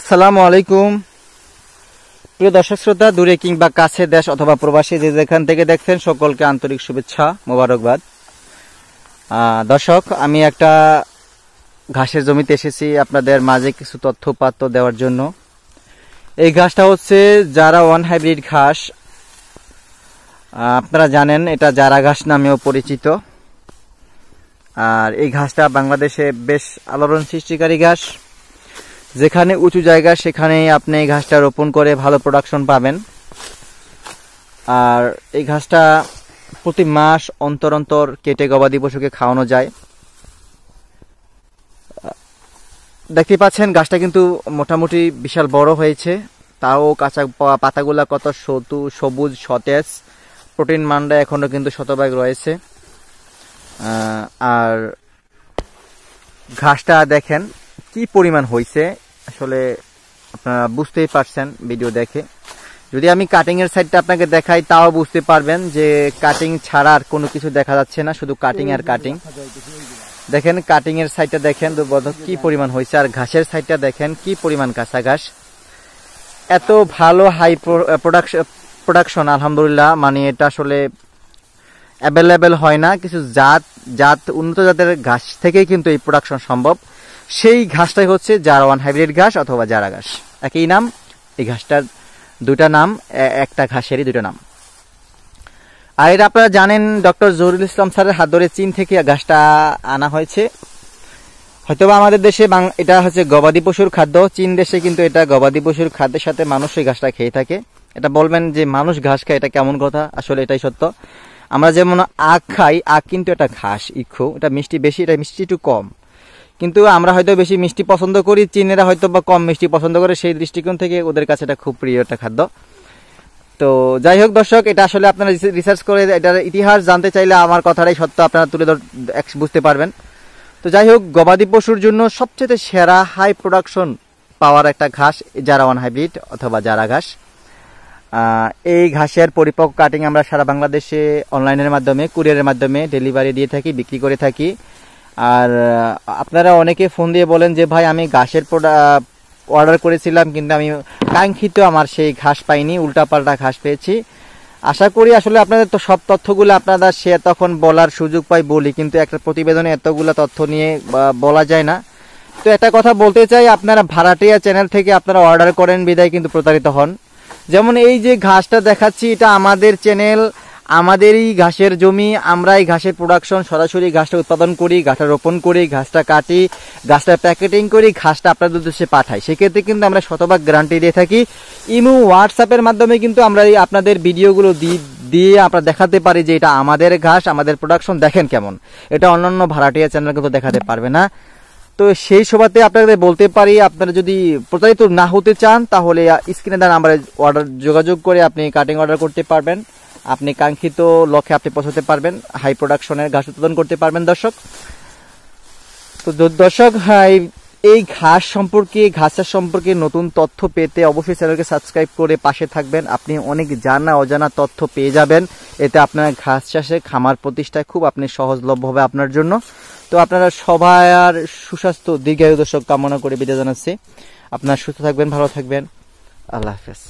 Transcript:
আসসালামু আলাইকুম প্রিয় দর্শক শ্রোতা, দূরে কিংবা কাছে, দেশ অথবা প্রবাসী যে যেখান থেকে দেখছেন সকলকে আন্তরিক শুভেচ্ছা, মোবারকবাদ। দর্শক, আমি একটা ঘাসের জমিতে এসেছি আপনাদের মাঝে কিছু তথ্যপাত্র দেওয়ার জন্য। এই ঘাসটা হচ্ছে জারা ওয়ান হাইব্রিড ঘাস। আপনারা জানেন এটা জারা ঘাস নামেও পরিচিত। আর এই ঘাসটা বাংলাদেশে বেশ আলোড়ন সৃষ্টিকারী ঘাস। যেখানে উঁচু জায়গা সেখানেই আপনি এই ঘাসটা রোপণ করে ভালো প্রোডাকশন পাবেন। আর এই ঘাসটা প্রতি মাস অন্তর অন্তর কেটে গবাদি পশুকে খাওয়ানো যায়। দেখতে পাচ্ছেন গাছটা কিন্তু মোটামুটি বিশাল বড় হয়েছে, তাও কাঁচা পাতাগুলা কত সবুজ সতেজ, প্রোটিন মানটা এখনো কিন্তু শতভাগ রয়েছে। আর ঘাসটা দেখেন কি পরিমাণ হয়েছে, আসলে আপনারা বুঝতেই পারছেন ভিডিও দেখে। যদি আমি কাটিং এর সাইডটা আপনাকে দেখাই তাও বুঝতে পারবেন যে কাটিং ছাড়া আর কোনো কিছু দেখা যাচ্ছে না, শুধু কাটিং আর কাটিং। দেখেন কাটিং এর সাইডটা দেখেন কি পরিমাণ হয়েছে, আর ঘাসের সাইডটা দেখেন কি পরিমাণ কাঁচা ঘাস। এত ভালো হাই প্রোডাকশন আলহামদুলিল্লাহ, মানে এটা আসলে অ্যাভেলেবেল হয় না। কিছু জাত উন্নত জাতের ঘাস থেকেই কিন্তু এই প্রোডাকশন সম্ভব। সেই ঘাসটাই হচ্ছে জারা ওয়ান হাইব্রিড ঘাস অথবা জারা ঘাস, একই নাম। এই ঘাসটার দুইটা নাম, একটা ঘাসেরই দুইটা নাম। আর এটা আপনারা জানেন ডক্টর জহুরুল ইসলাম স্যারের হাত ধরে চীন থেকে ঘাসটা আনা হয়েছে। হয়তোবা আমাদের দেশে এটা হচ্ছে গবাদি পশুর খাদ্য, চীন দেশে কিন্তু এটা গবাদি পশুর খাদ্যের সাথে মানুষ এই ঘাসটা খেয়ে থাকে। এটা বলবেন যে মানুষ ঘাস খায়, এটা কেমন কথা? আসলে এটাই সত্য। আমরা যেমন আখ খাই, আখ কিন্তু এটা ঘাস ইক্ষু, এটা মিষ্টি বেশি, এটা মিষ্টি একটু কম। কিন্তু আমরা হয়তো বেশি মিষ্টি পছন্দ করি, চীনেরা হয়তো বা কম মিষ্টি পছন্দ করে। সেই দৃষ্টিকোণ থেকে ওদের কাছে এটা খুব প্রিয় একটা খাদ্য। তো যাই হোক দর্শক, এটা আসলে আপনারা রিসার্চ করে এটার ইতিহাস জানতে চাইলে আমার কথাটাই সত্য আপনারা তুলে বুঝতে পারবেন। তো যাই হোক, গবাদি পশুর জন্য সবচেয়ে সেরা হাই প্রোডাকশন পাওয়ার একটা ঘাস জারা ওয়ান হাইব্রিড অথবা জারা ঘাস। এই ঘাসের পরিপক্ক কাটিং আমরা সারা বাংলাদেশে অনলাইনের মাধ্যমে, কুরিয়ারের মাধ্যমে ডেলিভারি দিয়ে থাকি, বিক্রি করে থাকি। আর আপনারা অনেকে ফোন দিয়ে বলেন যে ভাই আমি ঘাসের অর্ডার করেছিলাম কিন্তু আমি কাঙ্ক্ষিত আমার সেই ঘাস পাইনি, উল্টাপাল্টা ঘাস পেয়েছি। আশা করি আসলে আপনাদের তো সব তথ্যগুলো আপনারা সে তখন বলার সুযোগ পাই বলি, কিন্তু একটা প্রতিবেদনে এতগুলো তথ্য নিয়ে বলা যায় না। তো একটা কথা বলতে চাই, আপনারা ভাড়াটিয়া চ্যানেল থেকে আপনারা অর্ডার করেন বিদায় কিন্তু প্রতারিত হন। যেমন এই যে ঘাসটা দেখাচ্ছি, এটা আমাদের চ্যানেল, আমাদেরই ঘাসের জমি, আমরা এই ঘাসের প্রোডাকশন সরাসরি ঘাসটা উৎপাদন করি, ঘাসটা রোপণ করি, ঘাসটা কাটি, ঘাসটা প্যাকেটিং করি, ঘাসটা আপনাদের উদ্দেশ্যে পাঠাই। সেক্ষেত্রে কিন্তু আমরা শতভাগ গ্যারান্টি দিয়ে থাকি। ইমো হোয়াটসঅ্যাপের মাধ্যমে কিন্তু আমরা আপনাদের ভিডিওগুলো দিয়ে আমরা দেখাতে পারি যে এটা আমাদের ঘাস, আমাদের প্রোডাকশন দেখেন কেমন। এটা অন্যান্য ভাড়াটিয়া চ্যানেল কিন্তু দেখাতে পারবে না। তো সেই সভাতে আপনাদের বলতে পারি, আপনারা যদি প্রতারিত না হতে চান তাহলে স্ক্রিনে দেওয়া নাম্বারে যোগাযোগ করে আপনি কাটিং অর্ডার করতে পারবেন। আপনি কাঙ্ক্ষিত লক্ষ্যে আপনি পৌঁছাতে পারবেন, হাই প্রোডাকশনের ঘাস উৎপাদন করতে পারবেন দর্শক। তো দর্শক, এই ঘাস সম্পর্কে, ঘাসের সম্পর্কে নতুন তথ্য পেতে অবশ্যই চ্যানেলকে সাবস্ক্রাইব করে পাশে থাকবেন। আপনি অনেক জানা অজানা তথ্য পেয়ে যাবেন। এতে আপনার ঘাস চাষে খামার প্রতিষ্ঠায় খুব আপনি সহজলভ্য হবে আপনার জন্য। তো আপনারা সবাই আর সুস্বাস্থ্য দীর্ঘায়ু দর্শক কামনা করে বিদায় জানাচ্ছি। আপনারা সুস্থ থাকবেন, ভালো থাকবেন। আল্লাহ হাফেজ।